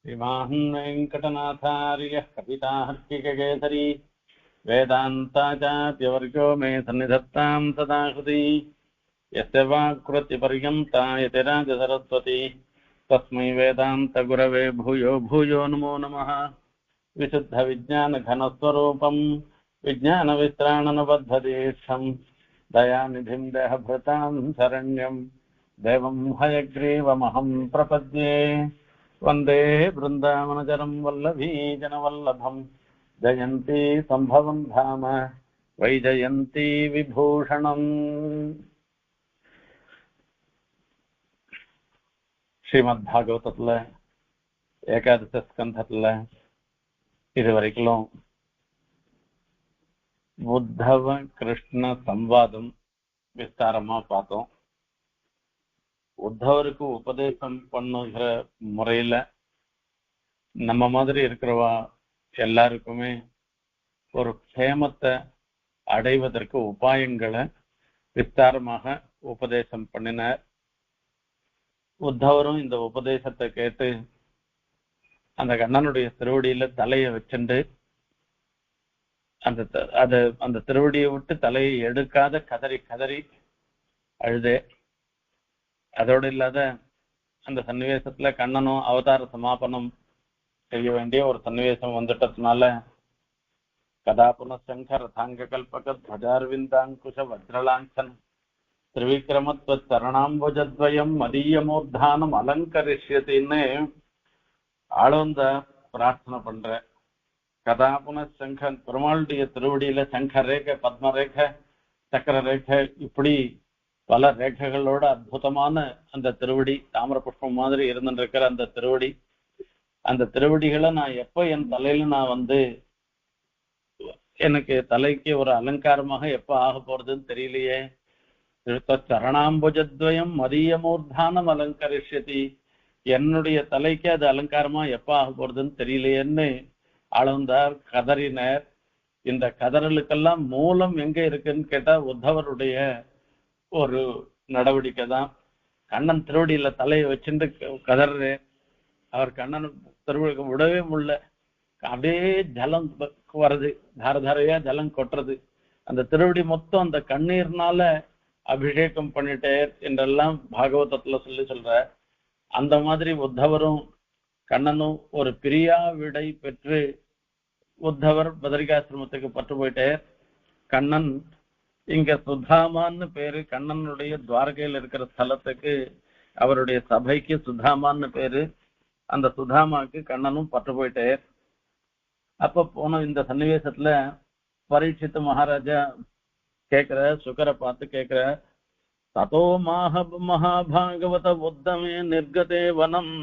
श्रीमान् वेङ्कटनाथार्यः कविताहर्किककेसरी वेदान्ताचार्यवर्गो मे सन्निधत्तां सदा हृदि यस्य वाक्कृतिपर्यन्ता यतिराजसरस्वती तस्मै वेदान्तगुरवे भूयो भूयो नमो नमः। विशुद्धविज्ञानघनस्वरूपं विज्ञानवित्राणनबद्धदीक्षं दयानिधिं देहभृतां शरण्यं देवं हयग्रीवमहं प्रपद्ये। वन्दे वृन्दावनचरं वल्लभीजनवल्लभं जयन्ती सम्भवं धाम वैजयन्ती विभूषणम्। ஸ்ரீமத்பாகவதத்துல ஏகாதச ஸ்கந்தத்துல இதுவரைக்கும் உத்தவ கிருஷ்ண சம்வாதம் விஸ்தாரமா பார்த்தோம். உத்தவருக்கு உபதேசம் பண்ணுகிற முறையில நம்ம மாதிரி இருக்கிறவா எல்லாருக்குமே ஒரு க்ஷேமத்தை அடைவதற்கு உபாயங்களை விஸ்தாரமாக உபதேசம் பண்ணினார். உத்தவரும் இந்த உபதேசத்தை கேட்டு அந்த கண்ணனுடைய திருவடியில தலையை வச்சுண்டு அந்த திருவடியை விட்டு தலையை எடுக்காத கதறி கதறி அழுதே. அதோடு இல்லாத அந்த சன்னிவேசத்துல கண்ணனும் அவதார சமாபனம் செய்ய வேண்டிய ஒரு சன்னிவேசம் வந்துட்டதுனால கதா புனசங்கர தாங்க கல்பக துவஜார்விந்தாங்குஷ வஜ்ரலாஞ்சன் திரிவிக்ரமத்வ சரணாம்புஜத்வயம் மதீயமோத்தானம் அலங்கரிஷ்யத்தின்னு ஆழ்ந்த பிரார்த்தனை பண்ற. கதா புனசங்கன் பெருமாளுடைய திருவடியில சங்க ரேகை, பத்ம ரேகை, சக்கர ரேகை, இப்படி பல ரேகைகளோட அற்புதமான அந்த திருவடி, தாமிர புஷ்பம் மாதிரி இருந்துருக்கிற அந்த திருவடி, அந்த திருவடிகளை நான் எப்ப என் தலையில நான் எனக்கு தலைக்கு ஒரு அலங்காரமாக எப்ப ஆக போறதுன்னு தெரியலையே. சரணாம்புஜத்வயம் மதியமூர்தானம் அலங்கரிஷ்யதி, என்னுடைய தலைக்கு அது அலங்காரமா எப்ப ஆக போறதுன்னு தெரியலையேன்னு ஆழ்ந்தார், கதறினர். இந்த கதறலுக்கெல்லாம் மூலம் எங்க இருக்குன்னு கேட்டா உத்தவருடைய ஒரு நடவடிக்கை தான். கண்ணன் திருவடியில தலையை வச்சுட்டு கதறு. அவர் கண்ணன் திருவடி விடவே முடியல, அப்படியே ஜலம் வருது, தாரதாரையா ஜலம் கொட்டுறது. அந்த திருவடி மொத்தம் அந்த கண்ணீர்னால அபிஷேகம் பண்ணிட்டேர் என்றெல்லாம் பாகவதத்துல சொல்ற. அந்த மாதிரி உத்தவரும் கண்ணனும் ஒரு பிரியா விடை பெற்று உத்தவர் பதரிகாசிரமத்துக்கு பட்டு போயிட்டார். கண்ணன் இங்க சுதாமான்னு பேரு, கண்ணனுடைய துவாரகையில் இருக்கிற ஸ்தலத்துக்கு அவருடைய சபைக்கு சுதாமான்னு பேரு. அந்த சுதாமாக்கு கண்ணனும் பட்டு போயிட்டார். அப்ப போன இந்த சன்னிவேசத்துல பரீட்சித்து மகாராஜா கேக்குற, சுகரை பார்த்து கேக்குற, ததோ மகாபாகவத உத்தமே நிர்கதே வனம்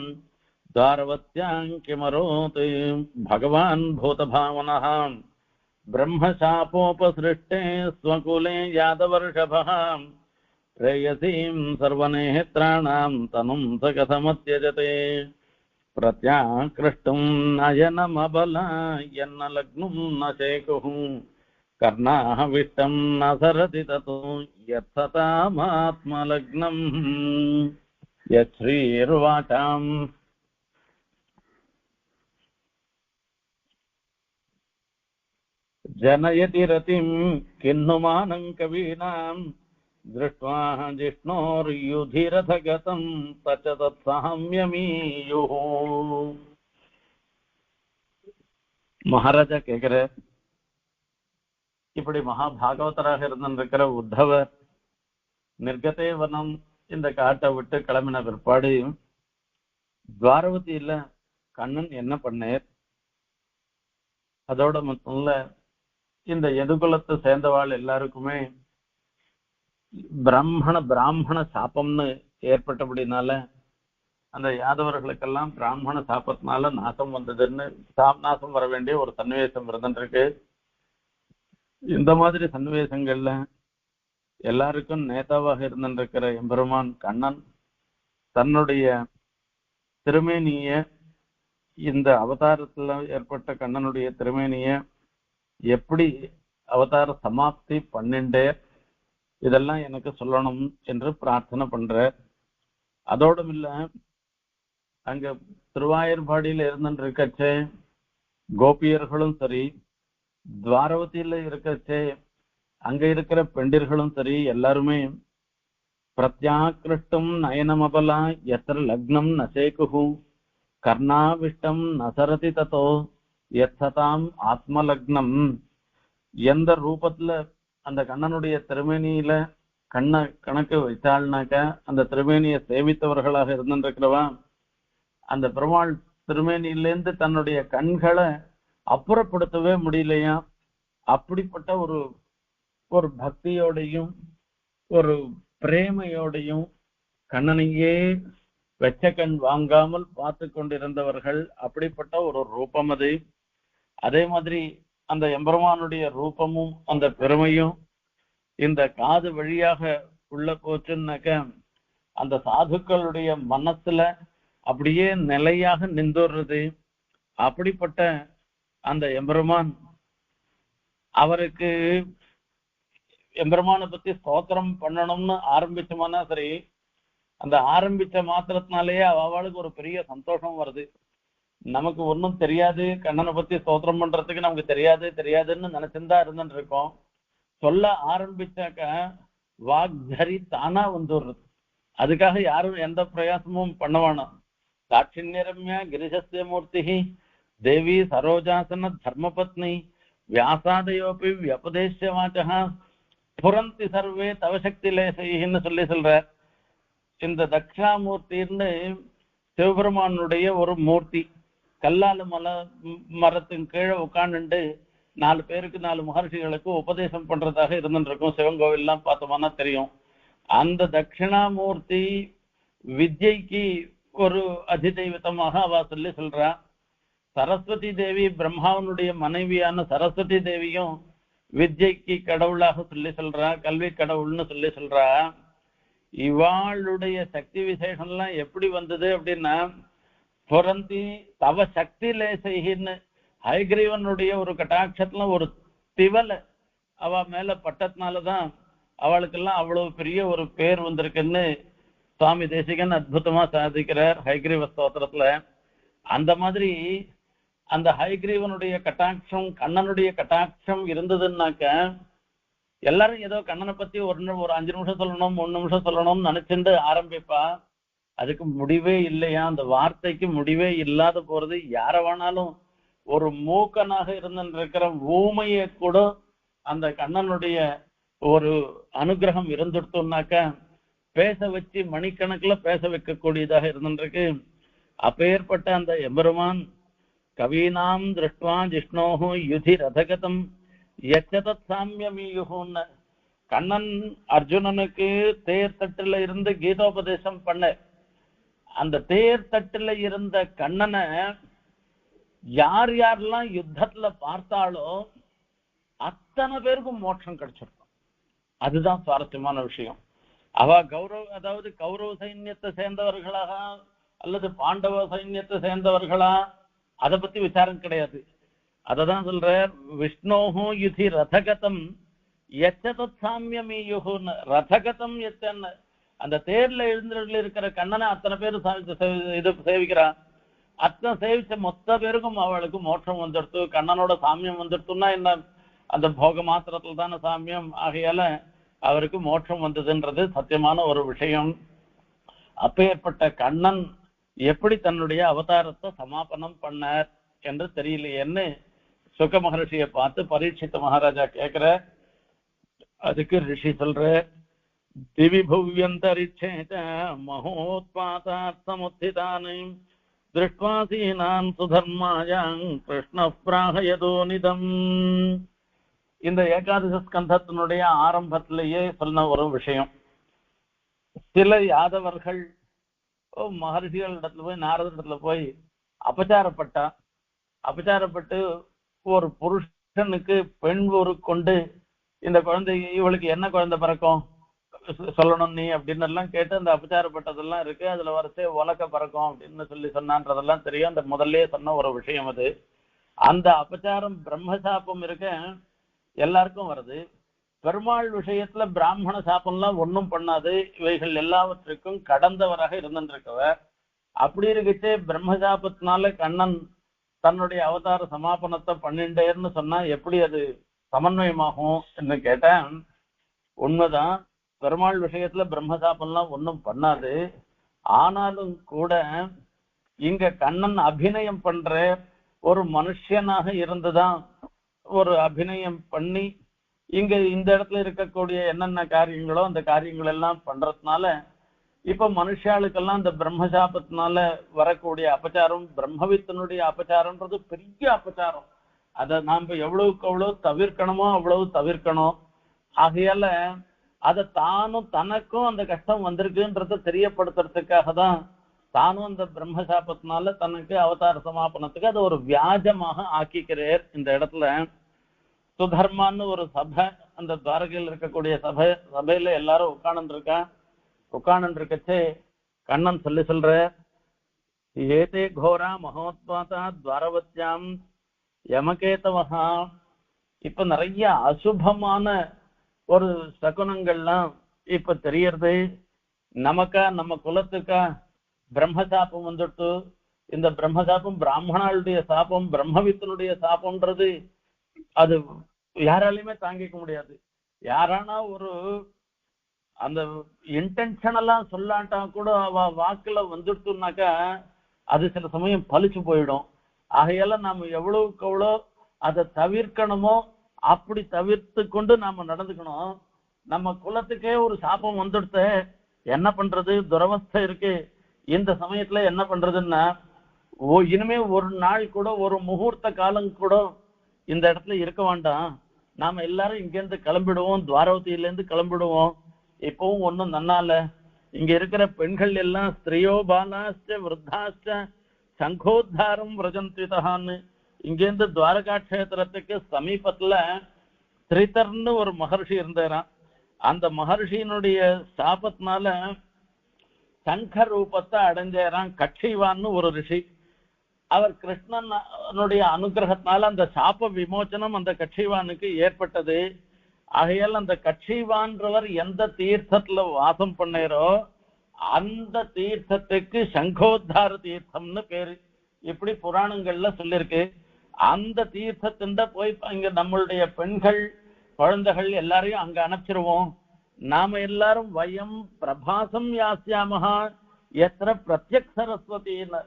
துவாரவத்யாங்கிமரோத் பகவான் பூதபாவனः பிரம்மசாபோபசிருஷ்டே ஸ்வகுலே யாதவர்ஷபः பிரேயசீம் சர்வநேத்ராணாம் தனும் சகதமத்யஜதே பிரத்யாக்ருஷ்டும் நயனமபலா யன்ன லக்னும் ந சேகுः கர்ணாஹ விஷ்டம் ந சரதி ததோ யத்சதாமாத்மலக்னம். யஸ்ரீர்வாசாம் जनयति रतिं किन्नुमानं कवीनां दृष्ट्वा जिष्णोर्युधिरथगतं तच तत्साम्यमीयुः. மகாராஜா கேட்கிற, இப்படி மகாபாகவதராக இருந்திருக்கிற உத்தவர் நிர்கதே வனம் இந்த காட்டை விட்டு கிளம்பின பிற்பாடு துவாரவதியில கண்ணன் என்ன பண்ணேர், அதோட மட்டும் இந்த எதுகுலத்தை சேர்ந்தவாள் எல்லாருக்குமே பிராமண சாபம்னு ஏற்பட்டபடினால அந்த யாதவர்களுக்கெல்லாம் பிராமண சாபத்தினால நாசம் வந்ததுன்னு, நாசம் வர வேண்டிய ஒரு சன்னிவேசம் இருந்துருக்கு. இந்த மாதிரி சன்னிவேசங்கள்ல எல்லாருக்கும் நேதாவாக இருந்திருக்கிற எம்பெருமான் கண்ணன் தன்னுடைய திருமேனிய, இந்த அவதாரத்துல ஏற்பட்ட கண்ணனுடைய திருமேனிய எப்படி அவதார சமாப்தி பண்ணிண்டே, இதெல்லாம் எனக்கு சொல்லணும் என்று பிரார்த்தனை பண்ற. அதோடும் இல்ல, அங்க திருவாயூர்பாடியில இருந்துட்டு இருக்கச்சே கோபியர்களும் சரி, துவாரவதியில இருக்கச்சே அங்க இருக்கிற பெண்டிர்களும் சரி, எல்லாருமே பிரத்யாக்கிருஷ்டம் நயனமபலா எத்திர லக்னம் நசேகுஹு கர்ணாவிஷ்டம் நசரதி ததோ எத்ததாம் ஆத்மலக்னம். எந்த ரூபத்துல அந்த கண்ணனுடைய திருமேனியில கணக்கு வைத்தாள்னாக்க அந்த திருமேனியை சேவித்தவர்களாக இருந்திருக்கிறவா அந்த பெருமாள் திருமேனியிலேருந்து தன்னுடைய கண்களை அப்புறப்படுத்தவே முடியலையா. அப்படிப்பட்ட ஒரு ஒரு பக்தியோடையும் ஒரு பிரேமையோடையும் கண்ணனையே வெச்ச கண் வாங்காமல் பார்த்து கொண்டிருந்தவர்கள். அப்படிப்பட்ட ஒரு ரூபம் அது. அதே மாதிரி அந்த எம்பெருமானுடைய ரூபமும் அந்த பெருமையும் இந்த காது வழியாக உள்ள போச்சுன்னாக்க அந்த சாதுக்களுடைய மனசுல அப்படியே நிலையாக நின்றுறது. அப்படிப்பட்ட அந்த எம்பெருமான் அவருக்கு எம்பெருமானை பத்தி ஸ்தோத்திரம் பண்ணணும்னு ஆரம்பிச்சோம்னா சரி, அந்த ஆரம்பிச்ச மாத்திரத்தினாலேயே அவளுக்கு ஒரு பெரிய சந்தோஷம் வருது. நமக்கு ஒன்றும் தெரியாது, கண்ணனை பத்தி ஸ்தோத்திரம் பண்றதுக்கு நமக்கு தெரியாதுன்னு நினைச்சிருந்தா இருந்துட்டு இருக்கோம். சொல்ல ஆரம்பிச்சாக்க வாக்தரி தானா வந்துடுறது. அதுக்காக யாரும் எந்த பிரயாசமும் பண்ணவானோம். தாட்சிண்யரம்யா கிரிசஸ்ய மூர்த்தி தேவி சரோஜாசன தர்மபத்னி வியாசாதையோப்பி வியபதேசிய வாச்சா புரந்தி சர்வே தவசக்தி லேசைன்னு சொல்ற இந்த தட்சிணாமூர்த்தின்னு சிவபெருமானுடைய ஒரு மூர்த்தி. கல்லால மரத்தின் கீழே உட்காந்துட்டு 4 பேருக்கு 4 மகர்ஷிகளுக்கு உபதேசம் பண்றதாக இருந்துருக்கும். சிவன் கோவில்லாம் பார்த்தோம்னா தெரியும். அந்த தட்சிணாமூர்த்தி வித்யைக்கு ஒரு அதிதெய்வத்தமாக அவ சொல்றா. சரஸ்வதி தேவி பிரம்மாவனுடைய மனைவியான சரஸ்வதி தேவியும் வித்யைக்கு கடவுளாக சொல்றா, கல்வி கடவுள்னு சொல்றா. இவாளுடைய சக்தி விசேஷம்லாம் எப்படி வந்தது அப்படின்னா, புரந்தி தவ சக்தி லேசைன்னு ஹயக்ரீவனுடைய ஒரு கட்டாட்சத்துல ஒரு திவலை அவ மேல பட்டத்தினாலதான் அவளுக்கெல்லாம் அவ்வளவு பெரிய ஒரு பேர் வந்திருக்குன்னு சுவாமி தேசிகன் அற்புதமா சாதிக்கிறார் ஹயக்ரீவ ஸ்தோத்திரத்துல. அந்த மாதிரி அந்த ஹயக்ரீவனுடைய கட்டாட்சம் கண்ணனுடைய கட்டாட்சம் இருந்ததுன்னாக்க எல்லாரும் ஏதோ கண்ணனை பத்தி ஒரு 5 நிமிஷம் சொல்லணும் 3 நிமிஷம் சொல்லணும்னு நினைச்சுட்டு ஆரம்பிப்பா. அதுக்கு முடிவே இல்லையா, அந்த வார்த்தைக்கு முடிவே இல்லாத போறது. யார வேணாலும் ஒரு மூக்கனாக இருந்திருக்கிற ஊமையை கூட அந்த கண்ணனுடைய ஒரு அனுகிரகம் இருந்துட்டோம்னாக்க பேச வச்சு மணிக்கணக்குல பேச வைக்கக்கூடியதாக இருந்துருக்கு. அப்பேற்பட்ட அந்த எம்பெருமான் கவீனாம் திருஷ்டுவா ஜிஷ்ணோஹு யுதி ரதகதம் எச்சதத் சாமியமீயுன்னு கண்ணன் அர்ஜுனனுக்கு தேர் தட்டுல இருந்து கீதோபதேசம் பண்ண அந்த தேர் தட்டுல இருந்த கண்ணனை யார் யாரெல்லாம் யுத்தத்துல பார்த்தாலோ அத்தனை பேருக்கும் மோட்சம் கிடைச்சிருக்கும். அதுதான் சுவாரஸ்யமான விஷயம். அவ அதாவது கௌரவ சைன்யத்தை சேர்ந்தவர்களாக அல்லது பாண்டவ சைன்யத்தை சேர்ந்தவர்களா அதை பத்தி விசாரம் கிடையாது. அததான் சொல்ற விஷ்ணோஹோ யுதி ரதகதம் எச்சதத் சாமியமீயுன்னு. ரதகதம் எத்தன்னு அந்த தேர்ல எழுந்து இருக்கிற கண்ணனை அத்தனை பேர் இது சேவிக்கிறான். அத்தனை சேவிச்ச மொத்த பேருக்கும் அவளுக்கு மோட்சம் வந்துடுத்து, கண்ணனோட சாமியம் வந்துடுத்துன்னா என்ன, அந்த போக மாத்திரத்துல தானே சாமியம். ஆகையால அவருக்கு மோட்சம் வந்ததுன்றது சத்தியமான ஒரு விஷயம். அப்பேற்பட்ட கண்ணன் எப்படி தன்னுடைய அவதாரத்தை சமாபனம் பண்ணார் என்று தெரியலையேன்னு சுக மகர்ஷியை பார்த்து பரீட்சித்த மகாராஜா கேட்கிற. அதுக்கு ரிஷி சொல்ற திவி புவ்யந்தரிச்சேத மகோத்பாதார்த்தமுத்திதானி திருஷ்வாசீனான் சுதர்மாயாங் கிருஷ்ண பிராகயதோனிதம். இந்த ஏகாதச ஸ்கந்தத்தினுடைய ஆரம்பத்திலேயே சொன்ன ஒரு விஷயம். சில யாதவர்கள் மகர்ஷிகள் இடத்துல போய் நாரதர் இடத்துல போய் அபச்சாரப்பட்டு ஒரு புருஷனுக்கு பெண் ஒரு கொண்டு இந்த குழந்தை இவளுக்கு என்ன குழந்தை பிறக்கும் சொல்லணும் நீ அப்படின்னு எல்லாம் கேட்டு அந்த அபச்சாரப்பட்டதெல்லாம் இருக்கு. அதுல வரிசை உலக்க பறக்கும் அப்படின்னு சொன்னான்றதெல்லாம் தெரியும். அந்த முதல்ல சொன்ன ஒரு விஷயம் அது. அந்த அபச்சாரம் பிரம்மசாபம் இருக்க எல்லாருக்கும் வருது. பெருமாள் விஷயத்துல பிராமண சாப்பம்லாம் ஒன்றும் பண்ணாது. இவைகள் எல்லாவற்றுக்கும் கடந்தவராக இருந்துருக்கவர். அப்படி இருக்கச்சே பிரம்மசாபத்தினால கண்ணன் தன்னுடைய அவதார சமாபனத்தை பண்ணிண்டேன்னு சொன்னா எப்படி அது சமன்வயமாகும் என்று கேட்டேன். உண்மைதான், பெருமாள் விஷயத்துல பிரம்மசாபம்லாம் ஒன்றும் பண்ணாது. ஆனாலும் கூட இங்க கண்ணன் அபிநயம் பண்ற ஒரு மனுஷனாக இருந்துதான் ஒரு அபிநயம் பண்ணி இங்க இந்த இடத்துல இருக்கக்கூடிய என்னென்ன காரியங்களோ அந்த காரியங்கள் எல்லாம் பண்றதுனால இப்ப மனுஷாளுக்கெல்லாம் இந்த பிரம்மசாபத்தினால வரக்கூடிய அபச்சாரம், பிரம்மவித்தனுடைய அபச்சாரம்ன்றது பெரிய அபச்சாரம். அதை நாம எவ்வளவுக்கு எவ்வளவு தவிர்க்கணுமோ அவ்வளவு தவிர்க்கணும். ஆகையால அதை தானும் தனக்கும் அந்த கஷ்டம் வந்திருக்குன்றத தெரியப்படுத்துறதுக்காக தான் தானும் அந்த பிரம்மசாபத்தினால தனக்கு அவதார சமாபனத்துக்கு அதை ஒரு வியாஜமாக ஆக்கிக்கிறார். இந்த இடத்துல சுதர்மான்னு ஒரு சபை, அந்த துவாரகையில் இருக்கக்கூடிய சபையில எல்லாரும் உட்கார்ந்து இருக்கச்சே கண்ணன் சொல்ற ஏதே கோரா மகோத்வாதா துவாரவத்யாம் யமகேதவஹா. இப்ப நிறைய அசுபமான ஒரு சகுனங்கள்லாம் இப்ப தெரியறது. நமக்கா நம்ம குலத்துக்கா பிரம்மசாபம் வந்துட்டு, இந்த பிரம்மசாபம் பிராமணாளுடைய சாபம், பிரம்மவித்தனுடைய சாபம்ன்றது அது யாராலையுமே தாங்கிக்க முடியாது. யாரானா ஒரு அந்த இன்டென்ஷனெல்லாம் சொல்லாட்டா கூட அவ வாக்குல வந்துடுத்துனாக்கா அது சில சமயம் பழிச்சு போயிடும். ஆகையால நாம எவ்வளவுக்கு எவ்வளோ அதை தவிர்க்கணுமோ அப்படி தவிர்த்து கொண்டு நாம நடந்துக்கணும். நம்ம குலத்துக்கே ஒரு சாபம் வந்துடுத்த என்ன பண்றது, துரவஸ்தை இருக்கு. இந்த சமயத்துல என்ன பண்றதுன்னா இனிமே ஒரு நாள் கூட ஒரு முகூர்த்த காலம் கூட இந்த இடத்துல இருக்க வேண்டாம். நாம எல்லாரும் இங்கிருந்து கிளம்பிடுவோம், துவாரவதியில இருந்து கிளம்பிடுவோம். இப்பவும் ஒன்னும் நன்னால இங்க இருக்கிற பெண்கள் எல்லாம் ஸ்திரியோ பாலாச்ச விருத்தாச்ச சங்கோத்தாரம் விரஜந்திதான்னு இங்கிருந்து துவாரகா கஷேத்திரத்துக்கு சமீபத்துல திரிதர்னு ஒரு மகர்ஷி இருந்தாராம். அந்த மகர்ஷியினுடைய சாபத்தினால சங்க ரூபத்தை அடைஞ்சாராம் கட்சிவான்னு ஒரு ரிஷி. அவர் கிருஷ்ணனுடைய அனுகிரகத்தினால அந்த சாப விமோச்சனம் அந்த கட்சிவானுக்கு ஏற்பட்டது. ஆகையால் அந்த கட்சிவான்றவர் எந்த தீர்த்தத்துல வாசம் பண்ணாரோ அந்த தீர்த்தத்துக்கு சங்கோத்தார தீர்த்தம்னு பேரு. இப்படி புராணங்கள்ல சொல்லிருக்கு. அந்த தீர்த்தத்தின் போய் இங்க நம்மளுடைய பெண்கள் குழந்தைகள் எல்லாரையும் அங்க அனுப்பிச்சிருவோம். நாம எல்லாரும் வயம் பிரபாசம் யாசியாமஹா எத்திர பிரத்யக் சரஸ்வதின்னு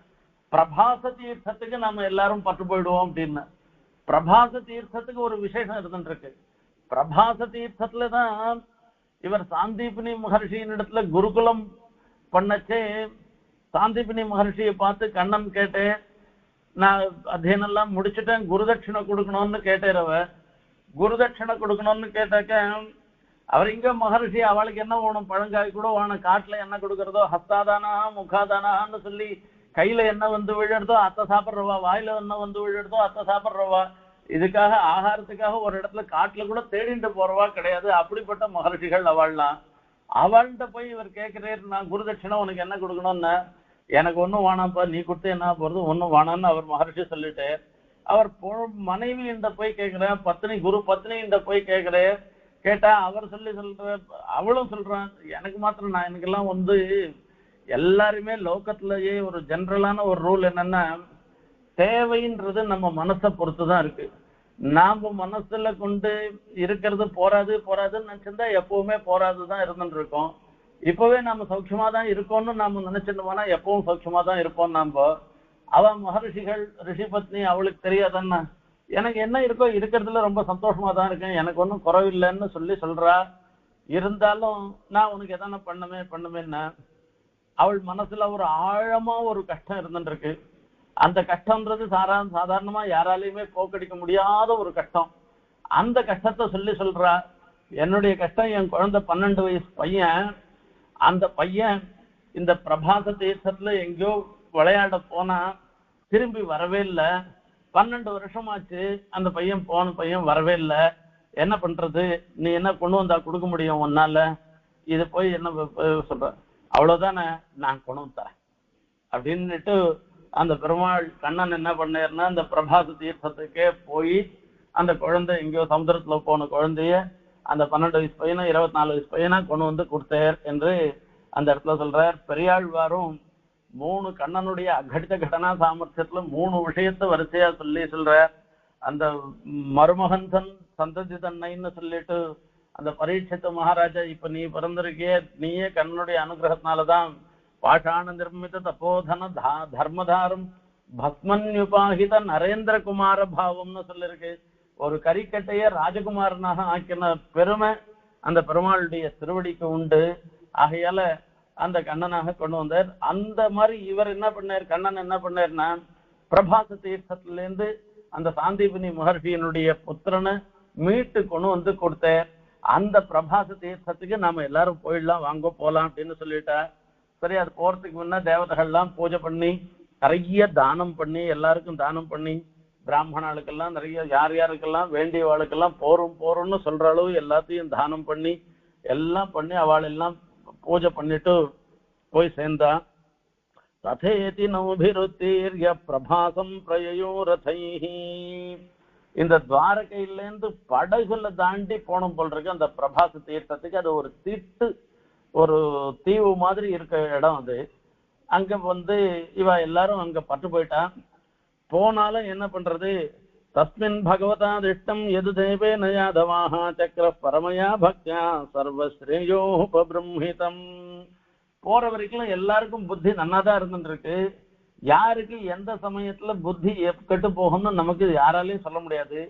பிரபாச தீர்த்தத்துக்கு நாம எல்லாரும் பட்டு போயிடுவோம் அப்படின்னு. பிரபாச தீர்த்தத்துக்கு ஒரு விசேஷம் இருந்துருக்கு. பிரபாச தீர்த்தத்துலதான் இவர் சாந்தீபினி மகர்ஷியின் இடத்துல குருகுலம் பண்ணச்சே சாந்தீபினி மகர்ஷியை பார்த்து கண்ணன் கேட்டேன், நான் அத்தியனம் எல்லாம் முடிச்சுட்டேன், குருதட்சிணை கொடுக்கணும்னு கேட்டேன். குருதட்சிணை கொடுக்கணும்னு கேட்டாக்க அவர் இங்க மகர்ஷி அவளுக்கு என்ன வேணும், பழங்காய் கூட வேணும், காட்டுல என்ன கொடுக்கறதோ ஹஸ்தாதானா முகாதானான்னு சொல்லி கையில என்ன வந்து விழுறதோ அத்தை சாப்பிட்றவா, வாயில என்ன வந்து விழுறதோ அத்தை சாப்பிட்றவா. இதுக்காக ஆகாரத்துக்காக ஒரு இடத்துல காட்டுல கூட தேடிட்டு போறவா கிடையாது. அப்படிப்பட்ட மகர்ஷிகள் அவள்லாம். அவள்கிட்ட போய் இவர் கேட்கிறாரு, நான் குருதட்சிணை உனக்கு என்ன கொடுக்கணும்னு. எனக்கு ஒன்னும் வேணாம்ப்பா, நீ கொடுத்து என்ன போறது, ஒன்னும் வேணான்னு அவர் மகர்ஷி சொல்லிட்டு அவர் மனைவி இந்த போய் கேட்கிறேன், பத்னி குரு பத்னி இந்த போய் கேட்கிறேன். கேட்டா அவர் சொல்ற அவளும் சொல்றான், எனக்கு மாத்திரம் நான் எனக்கெல்லாம் வந்து எல்லாருமே லோகத்திலேயே ஒரு ஜெனரலான ஒரு ரூல் என்னன்னா தேவைன்றது நம்ம மனசை பொறுத்துதான் இருக்கு. நாம மனசுல கொண்டு இருக்கிறது போராதுன்னு நினைச்சிருந்தா எப்பவுமே போராதுதான் இருந்துட்டு இருக்கோம். இப்பவே நாம சௌக்கியமா தான் இருக்கோம்னு நாம நினைச்சிருந்தோம்னா எப்பவும் சௌக்கியமா தான் இருப்போம். நாம அவ மகர்ஷிகள் ரிஷி பத்னி அவளுக்கு தெரியாதன்னா எனக்கு என்ன இருக்கோ இருக்கிறதுல ரொம்ப சந்தோஷமா தான் இருக்கேன், எனக்கு ஒன்றும் குறவில்லைன்னு சொல்றா. இருந்தாலும் நான் உனக்கு எதனா பண்ணுமேன்னா அவள் மனசுல ஒரு ஆழமா ஒரு கஷ்டம் இருந்துருக்கு. அந்த கஷ்டம்ன்றது சாதாரணமா யாராலையுமே போக்கடிக்க முடியாத ஒரு கஷ்டம். அந்த கஷ்டத்தை சொல்றா. என்னுடைய கஷ்டம், என் குழந்தை 12 வயசு பையன், அந்த பையன் இந்த பிரபாச தீர்த்தத்துல எங்கேயோ விளையாட போனா திரும்பி வரவே இல்லை. 12 வருஷமாச்சு அந்த பையன் வரவே இல்லை. என்ன பண்றது, நீ என்ன கொண்டு வந்தா கொடுக்க முடியும் உன்னால, இது போய் என்ன சொல்ற, அவ்வளவுதானே நான் கொண்டு தரேன் அப்படின்னுட்டு அந்த பெருமாள் கண்ணன் என்ன பண்ணாருன்னா அந்த பிரபாச தீர்த்தத்துக்கே போய் அந்த குழந்தை எங்கேயோ சமுதிரத்துல போன குழந்தைய அந்த 12 வயசு பையனா 24 வயசு பையனா கொண்டு வந்து கொடுத்தார் என்று அந்த இடத்துல சொல்றார். பெரியாழ்வாரும் மூணு கண்ணனுடைய அகடித கடனா சாமர்த்தியத்துல மூணு விஷயத்த வரிசையா சொல்ற அந்த மருமகன் சந்ததி தன்னைன்னு சொல்லிட்டு அந்த பரீட்சித்த மகாராஜா இப்ப நீ பிறந்திருக்கிய நீயே கண்ணனுடைய அனுகிரகத்தினாலதான் பாஷாண நிர்மித தபோதன தர்மதாரம் பஸ்மன்யுபாகித நரேந்திரகுமார பாவம்னு சொல்லிருக்கு. ஒரு கரிக்கட்டைய ராஜகுமாரனாக ஆக்கின பெருமை அந்த பெருமாளுடைய திருவடிக்கு உண்டு. ஆகையால அந்த கண்ணனாக கொண்டு வந்தார். அந்த மாதிரி இவர் என்ன பண்ணார், கண்ணன் என்ன பண்ணார்னா பிரபாச தீர்த்தத்திலேருந்து அந்த சாந்தீபனி மகர்ஷியினுடைய புத்திரனை மீட்டு கொண்டு வந்து கொடுத்தார். அந்த பிரபாச தீர்த்தத்துக்கு நாம எல்லாரும் போயிடலாம், வாங்க போலாம் அப்படின்னு சொல்லிட்டா. சரி, அது போறதுக்கு முன்ன தேவதைகள்லாம் பூஜை பண்ணி நிறைய தானம் பண்ணி எல்லாருக்கும் தானம் பண்ணி பிராமணாளுக்கெல்லாம் நிறைய யார் யாருக்கெல்லாம் வேண்டியவாளுக்கெல்லாம் போறோம்னு சொல்ற அளவு எல்லாத்தையும் தானம் பண்ணி எல்லாம் பண்ணி அவள் எல்லாம் பூஜை பண்ணிட்டு போய் சேர்ந்தா. ததேதி நௌபிருத்தீர்ய பிரபாசம் பிரயோ ரதைஹி. இந்த துவாரகையிலேருந்து படகுல தாண்டி போனோம் போல் இருக்கு அந்த பிரபாச தீர்த்தத்துக்கு. அது ஒரு ஒரு தீவு மாதிரி இருக்க இடம் அது. அங்க இவ எல்லாரும் அங்க பட்டு போயிட்டா. போனாலும் என்ன பண்றது, தஸ்மின் பகவதா திஷ்டம் எது தேவே நயாதவாஹா சக்கர பரமயா பக்தியா சர்வஸ்ரேயோபபிரம்ஹிதம். போற வரைக்கும் எல்லாருக்கும் புத்தி நன்னாதான் இருந்துருக்கு. யாருக்கு எந்த சமயத்துல புத்தி கெட்டு போகும்னு நமக்கு யாராலையும் சொல்ல முடியாது.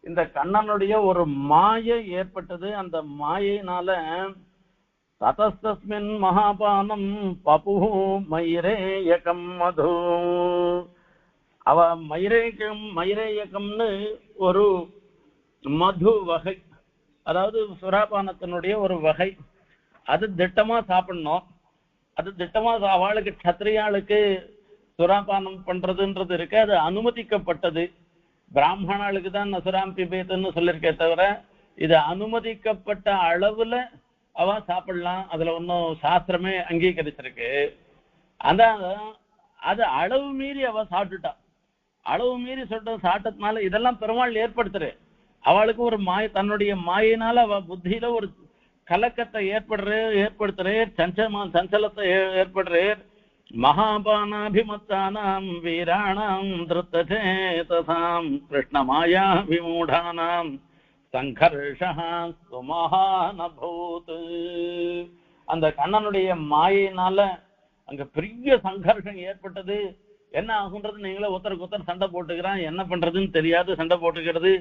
இந்த கண்ணனுடைய ஒரு மாயை ஏற்பட்டது. அந்த மாயினால ததஸ்தஸ்மின் மகாபானம் பபு மைரேயகம் மது. அவ மைரேயகம்னு ஒரு மது வகை, அதாவது சுராபானத்தினுடைய ஒரு வகை. அது திட்டமா சாப்பிடணும். அது திட்டமா அவளுக்கு கத்திரியாளுக்கு சுராபானம் பண்றதுன்றது இருக்கு, அது அனுமதிக்கப்பட்டது. பிராமணாளுக்கு தான் நசுராம் பிபேத்துன்னு சொல்லியிருக்கே தவிர இது அனுமதிக்கப்பட்ட அளவுல அவ சாப்பிடலாம். அதுல ஒன்னும் சாஸ்திரமே அங்கீகரிச்சிருக்கு. அதான் அது அளவு மீறி அவ சாப்பிட்டுட்டா. அளவு மீறி சாப்பிட்டதுனால இதெல்லாம் பெருமாள் ஏற்படுத்துற அவளுக்கு ஒரு தன்னுடைய மாயினால அவ புத்தியில ஒரு கலக்கத்தை ஏற்படுத்துறே, சஞ்சலத்தை ஏற்படுறே. மகாபானாபிமத்தானாம் வீராணாம் திருத்தசேதசாம் கிருஷ்ணமாயா விமூடானாம் சங்கர்ஷா சுமஹானபூத். அந்த கண்ணனுடைய மாயினால அங்க பெரிய சங்கர்ஷம் ஏற்பட்டது. என்ன ஆகுன்றது நீங்களே ஒருத்தருக்கு ஒருத்தர் சண்டை போட்டுக்கிறான், என்ன பண்றதுன்னு தெரியாது சண்டை போட்டுக்கிறது.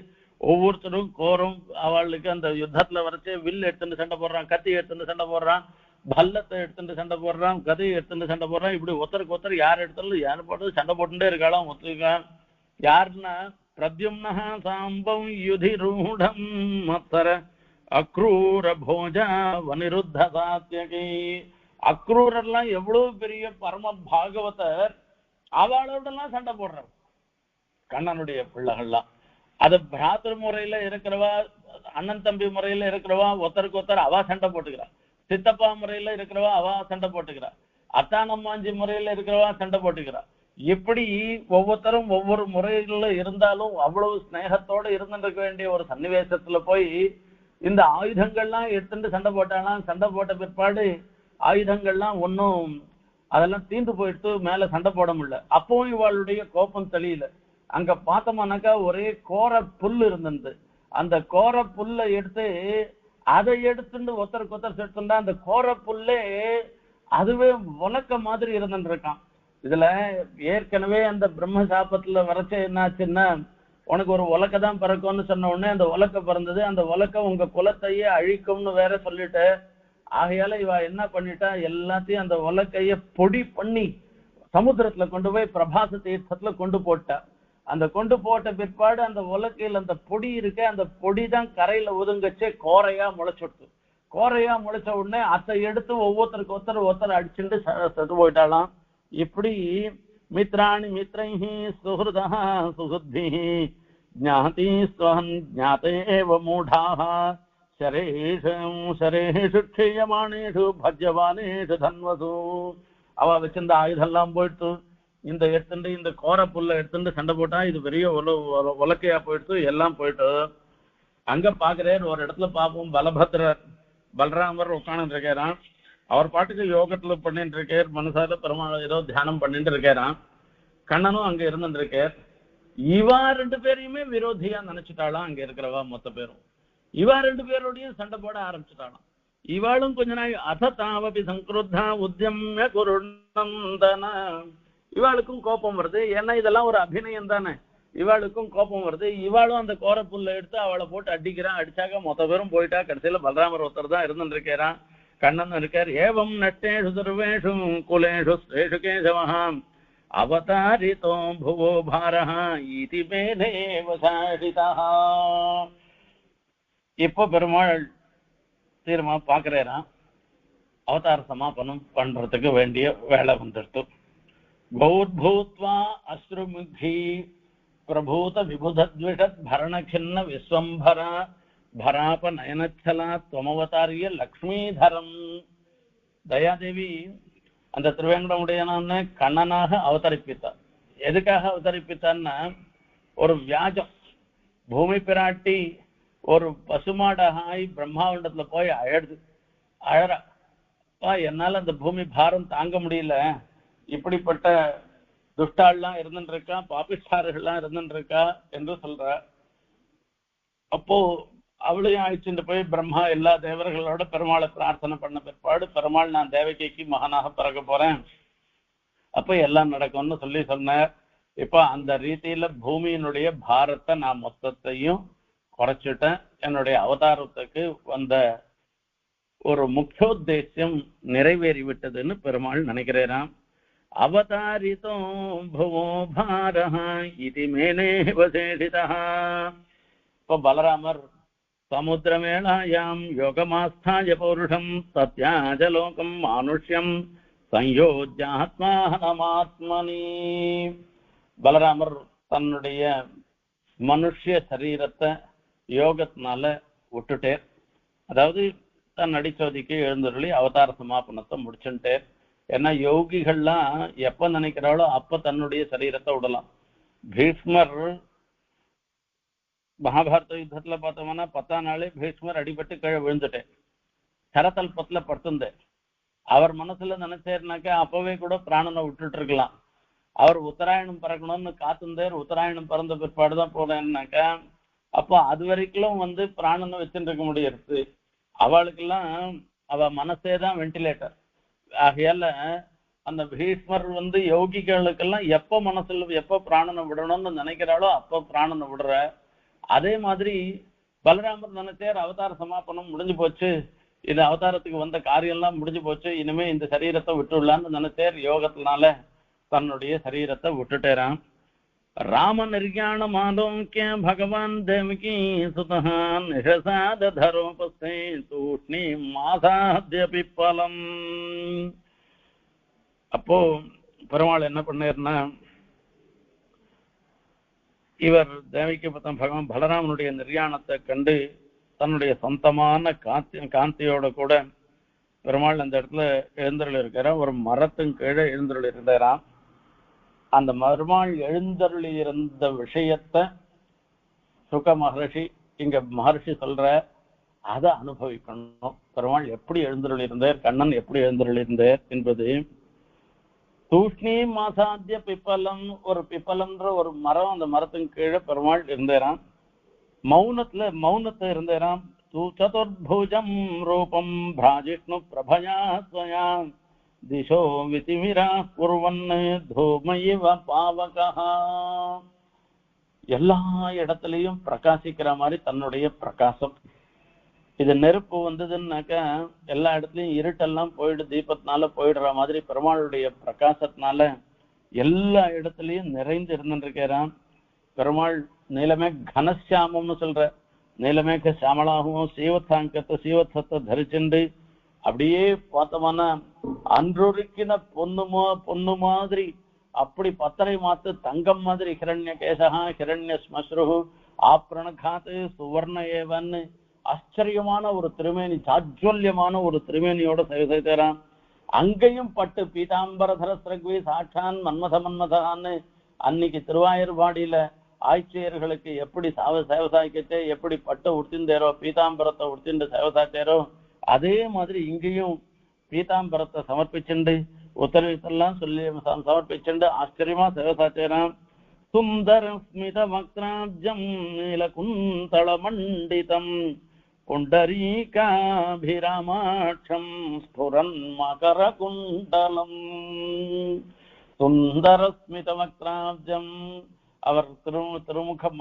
ஒவ்வொருத்தரும் கோரும் அவளுக்கு அந்த யுத்தத்துல வரைச்சே வில் எடுத்துட்டு சண்டை போடுறான், கத்தி எடுத்துட்டு சண்டை போடுறான், பல்லத்தை எடுத்துட்டு சண்டை போடுறான், கதையை எடுத்துட்டு சண்டை போடுறான். இப்படி ஒருத்தருக்கு ஒருத்தர் யார் எடுத்தாலும் யார் போட்டு சண்டை போட்டுட்டே இருக்காளாம். ஒத்துக்கான் யாருன்னா பிரத்யும்னஹ சாம்பம் யுதிரூடம் மத்தர அக்ரூர போஜா வனிருத்த சாத்தியகி. அக்ரூரெல்லாம் எவ்வளவு பெரிய பரம பாகவதர், அவளோடலாம் சண்டை போடுறார் கண்ணனுடைய பிள்ளைகள்லாம். அது பிராத்திரு முறையில இருக்கிறவா, அண்ணன் தம்பி முறையில இருக்கிறவா ஒருத்தருக்கு ஒருத்தர் அவ சண்டை போட்டுக்கிறா. சித்தப்பா முறையில இருக்கிறவா அவ சண்டை போட்டுக்கிறா. அத்தானம்மாஞ்சி முறையில இருக்கிறவா சண்டை போட்டுக்கிறா. இப்படி ஒவ்வொருத்தரும் ஒவ்வொரு முறைகள்ல இருந்தாலும் அவ்வளவு ஸ்நேகத்தோட இருந்துருக்க வேண்டிய ஒரு சன்னிவேசத்துல போய் இந்த ஆயுதங்கள்லாம் எடுத்துட்டு சண்டை போட்டாலாம். சண்டை போட்ட பிற்பாடு ஆயுதங்கள்லாம் ஒன்னும் அதெல்லாம் தீந்து போயிட்டு மேல சண்டை போட முடியல. அப்பவும் இவாளுடைய கோபம் தெளியல. அங்க பார்த்தோம்னாக்கா ஒரே கோர புல் இருந்தது. அந்த கோர புல்லை எடுத்து அதை எடுத்துட்டு ஒருத்தருக்கு ஒருத்தர் எடுத்துட்டா அந்த கோர புல்லே அதுவே உலக்க மாதிரி இருந்துட்டு இருக்கான். இதுல ஏற்கனவே அந்த பிரம்ம சாபத்துல வரைச்ச என்னாச்சுன்னா, உனக்கு ஒரு உலக்க தான் பிறக்கும்னு சொன்ன உடனே அந்த உலக்க பிறந்தது. அந்த உலக்க உங்க குலத்தையே அழிக்கும்னு வேற சொல்லிட்டு, ஆகையால இவ என்ன பண்ணிட்டா, எல்லாத்தையும் அந்த உலக்கைய பொடி பண்ணி சமுத்திரத்துல கொண்டு போய் பிரபாச தீர்த்தத்துல கொண்டு போட்டா. அந்த கொண்டு போட்ட பிற்பாடு அந்த உலக்கையில அந்த பொடி இருக்க, அந்த பொடி தான் கரையில ஒதுங்கச்சே கோரையா முளைச்சுட்டு. கோரையா முளைச்ச உடனே அதை எடுத்து ஒவ்வொருத்தருக்கு ஒருத்தர் அடிச்சுட்டு செத்து போயிட்டாலாம். இப்படி மித்ராணி மித்ரைஹி சுஹ்ருதா சுஹுத்பிஹி ஞாதி ஸ்வஹன் ஞாதேவ மூடாஹ சரேஷு க்ஷயமானேஷு பஜ்யவானேஷு தன்வசு. அவ வச்சிருந்த ஆயுதம் எல்லாம் போயிட்டு இந்த எடுத்துட்டு இந்த கோர புல்ல எடுத்துட்டு சண்டை போட்டா இது பெரிய உலக்கையா போயிட்டு எல்லாம் போயிட்டு. அங்க பாக்குறாரு ஒரு இடத்துல பாப்போம், பலபத்ரர் பலராமர் உட்கார்ந்து இருக்கிறான். அவர் பாட்டுக்கு யோகத்துல பண்ணிட்டு இருக்கார், மனசால பெருமாள் ஏதோ தியானம் பண்ணிட்டு இருக்காராம். கண்ணனும் அங்க இருந்துட்டு இருக்கார். இவா ரெண்டு பேரையுமே விரோதியா நினைச்சுட்டாளாம் அங்க இருக்கிறவா மொத்த பேரும். இவா ரெண்டு பேரோடையும் சண்டை போட ஆரம்பிச்சுட்டாளாம். இவாளும் கொஞ்ச நாள் அதாவபி சங்கருத்தா உத்தியம்ய குருநந்தன. இவாளுக்கும் கோபம் வருது, ஏன்னா இதெல்லாம் ஒரு அபிநயம் தானே. இவாளுக்கும் கோபம் வருது. இவாளும் அந்த கோரப்புல்ல எடுத்து அவளை போட்டு அடிக்கிறான். அடிச்சாக்க மொத்த பேரும் போயிட்டா. கடைசியில பலராமர் ஒருத்தர் தான் இருந்துட்டு இருக்கிறான். கண்ணன் இருக்கார். ஏவம் நட்டேஷு சர்வேஷு குலேஷு ஸ்ரேஷு கேசவஹாம் அவதாரிதோ புவோ பாரஹ இதி மேனேவ சாஷிதஹ. இப்போ பெருமாள் தீர்மா பாக்குறாராம், அவதார சமாபனம் பண்றதுக்கு வேண்டிய வேலை வந்துடுத்து. கௌர்பூத்வா அஸ்ருமுகி பிரபூத விபுதத்விஷத் பரணகிண்ண விஸ்வம்பர பராப நயனச்சலா துவமவதாரிய லக்ஷ்மீதரம். தயாதேவி அந்த திருவேங்கடமுடையனான கண்ணனாக அவதரிப்பித்தார். எதுக்காக அவதரிப்பித்தான்னா, ஒரு வியாஜம். பூமி பிராட்டி ஒரு பசுமாடாக ஆகி பிரம்மாவண்டத்துல போய் அழறா, என்னால அந்த பூமி பாரம் தாங்க முடியல, இப்படிப்பட்ட துஷ்டாள்லாம் இருந்துட்டு இருக்கா, பாபிஸ்டார்கள்லாம் இருந்துட்டு இருக்கா என்று சொல்ற. அப்போ அவளையும் அழைச்சிட்டு போய் பிரம்மா எல்லா தேவர்களோட பெருமாளை பிரார்த்தனை பண்ண பிற்பாடு, பெருமாள் நான் தேவகிக்கு மகனாக பிறக்க போறேன், அப்ப எல்லாம் நடக்கும்னு சொல்லி சொன்னார். இப்ப அந்த ரீதியில பூமியினுடைய பாரத்தை நான் மொத்தத்தையும் குறைச்சிட்டேன். என்னுடைய அவதாரத்துக்கு வந்த ஒரு முக்கியோத்தேசியம் நிறைவேறி விட்டதுன்னு பெருமாள் நினைக்கிறேன். அவதாரிதோ புவோ பாரஹ இதி மேனேவ சேஷிதா. இப்ப பலராமர் சமுத்திரமேளாயாம் யோகமாஸ்தாய பௌருஷம் சத்யாஜலோகம் மானுஷ்யம் சயோஜ்யாத்மானமாத்மனி. பலராமர் தன்னுடைய மனுஷிய சரீரத்தை யோகத்தினால விட்டுட்டேர். அதாவது தன் அடிச்சோதிக்கு எழுந்தருளி அவதார சமாபனத்தை முடிச்சுட்டேர். ஏன்னா யோகிகள்லாம் எப்ப நினைக்கிறாளோ அப்ப தன்னுடைய சரீரத்தை விடலாம். பீஷ்மர் மகாபாரத யுத்தத்துல பார்த்தோம்னா 10ஆம் நாளே பீஷ்மர் அடிபட்டு கீழே விழுந்துட்டேன், கரத்தல்பத்துல படுத்திருந்தேன். அவர் மனசுல நினைச்சேர்னாக்கா அப்பவே கூட பிராணனை விட்டுட்டு இருக்கலாம். அவர் உத்தராயணம் பறக்கணும்னு காத்திருந்தார். உத்தராயணம் பறந்த பிற்பாடுதான் போனேன்னாக்கா அப்போ அது வரைக்கும் பிராணனை வச்சுட்டு இருக்க முடியாது. அவளுக்கெல்லாம் அவ மனசேதான் வெண்டிலேட்டர். ஆகையால அந்த பீஷ்மர் யோகிகளுக்கெல்லாம் எப்ப மனசுல எப்ப பிராணனை விடணும்னு நினைக்கிறாளோ அப்ப பிராணனை விடுற. அதே மாதிரி பலராமர் நினைச்சார், அவதார சமாபனம் முடிஞ்சு போச்சு, இது அவதாரத்துக்கு வந்த காரியம் எல்லாம் முடிஞ்சு போச்சு, இனிமே இந்த சரீரத்தை விட்டுடலான்னு நினைச்சார். யோகத்தினால தன்னுடைய சரீரத்தை விட்டுட்டேரான். ராம நிர்யாணம் ஆலோக்கிய பகவான் தேவகி சுதா நிஷசாதரோபஸ்தே தூஷ்ணி மாசாத்ய பிப்பலம். அப்போ பெருமாள் என்ன பண்ணார்னா, இவர் தேவகி பகவான் பலராமனுடைய நிர்யாணத்தை கண்டு தன்னுடைய சொந்தமான காந்தியோட கூட பெருமாள் அந்த இடத்துல எழுந்தருள் இருக்கிற ஒரு மரத்தின் கீழே எழுந்தருள் இருந்தாராம். அந்த பெருமாள் எழுந்தருளி இருந்த விஷயத்தை சுக மகர்ஷி இங்க மகர்ஷி சொல்ற, அதை அனுபவிக்கணும். பெருமாள் எப்படி எழுந்தருளி இருந்தார், கண்ணன் எப்படி எழுந்தருளி இருந்தார் என்பது. தூஷ்ணி மாசாத்திய பிப்பலம், ஒரு பிப்பலம்ன்ற ஒரு மரம், அந்த மரத்தின் கீழே பெருமாள் இருந்தாராம். மௌனத்தை இருந்தாராம். சதுர்புஜம் ரூபம் பிராஜிஷ்ணு பிரபயா ஸ்வயாம் திசோ விதிமிரா குர்வன் தூமயிவ பாவகா. எல்லா இடத்துலயும் பிரகாசிக்கிற மாதிரி தன்னுடைய பிரகாசம். இது நெருப்பு வந்ததுன்னாக்க எல்லா இடத்துலயும் இருட்டெல்லாம் போயிடு, தீபத்தினால போயிடுற மாதிரி பெருமாளுடைய பிரகாசத்தினால எல்லா இடத்துலயும் நிறைந்து இருந்துருக்கிறான். பெருமாள் நீலமே கனசியாமம்னு சொல்ற, நீலமேக சியாமலாகவும் சீவத்தத்தை தரிச்சுண்டு அப்படியே பார்த்தோம்னா அன்றொருக்கின பொண்ணு மாதிரி அப்படி பத்தரை மாத்து தங்கம் மாதிரி ஹிரண்ய கேசகா ஹிரண்ய ஸ்மஸ்ரு ஆப்ரணகாத்து சுவர்ண ஏவன்னு ஆச்சரியமான ஒரு திருமேனி, சாஜ்வல்யமான ஒரு திருமேனியோட செய்தான். அங்கேயும் பட்டு பீதாம்பரதரஸ்ரக்வி சாட்சான் மன்மதன்னு அன்னைக்கு திருவாயூர்பாடியில ஆய்ச்சியர்களுக்கு எப்படி சேவசாய்க்கச்சே எப்படி பட்டை உடுத்திந்தேரோ, பீதாம்பரத்தை உடுத்திண்டு சேவசாச்சேரோ, அதே மாதிரி இங்கேயும் பீதாம்பரத்தை சமர்ப்பிச்சுண்டு உத்தரவித்தெல்லாம் சொல்லி சமர்ப்பிச்சுண்டு ஆச்சரியமா சேவை சாச்சேராம். சுந்தர ஸ்மித வக்ராப்ஜம் நீலகுந்தள மண்டிதம் புண்டரீகாபிராமாட்சம் ஸ்புரன் மகர குண்டலம். சுந்தர ஸ்மித வக்ராப்ஜம், அவர் திருமுகம்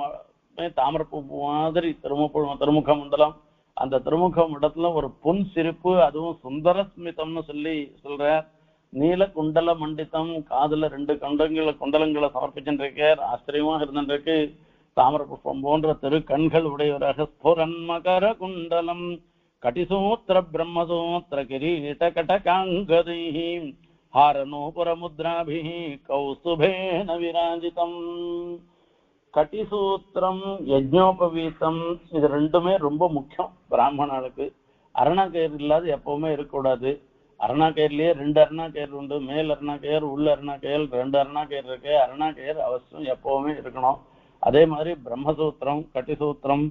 தாமரப்பூ மாதிரி திருமுக மண்டலம், அந்த திருமுக மண்டலத்துல ஒரு பொன் சிரிப்பு, அதுவும் சுந்தர ஸ்மிதம்னு சொல்லி சொல்ற. நீல குண்டல மண்டித்தம், காதுல 2 குண்டலங்களை சமர்ப்பிச்சுருக்கார். ஆச்சரியமா இருந்துருக்கு. தாமர புஷ்பம் போன்ற திரு கண்கள் உடையவராக ஸ்புரன் மகர குண்டலம் கட்டிசூத்திர பிரம்மசூத்திர கிரீட கடகாங்கதை ஹாரநூபுர முத்ராபி கௌசுபேன விராஜிதம். கட்டிசூத்திரம் யஜ்ஞோபவீதம், இது 2மே ரொம்ப முக்கியம் பிராமணனுக்கு. அருணாக்கயிறு இல்லாத எப்பவுமே இருக்கக்கூடாது. அருணாக்கயிறுலயே 2 அருணாக்கயிறு உண்டு. மேல் அருணாக்கயிறு, உள்ள அருணாக்கயிறு, 2 அருணாக்கயிறு இருக்கு. அருணாக்கயிறு அவசியம் எப்பவுமே இருக்கணும். அதே மாதிரி பிரம்மசூத்திரம், கட்டிசூத்திரம்,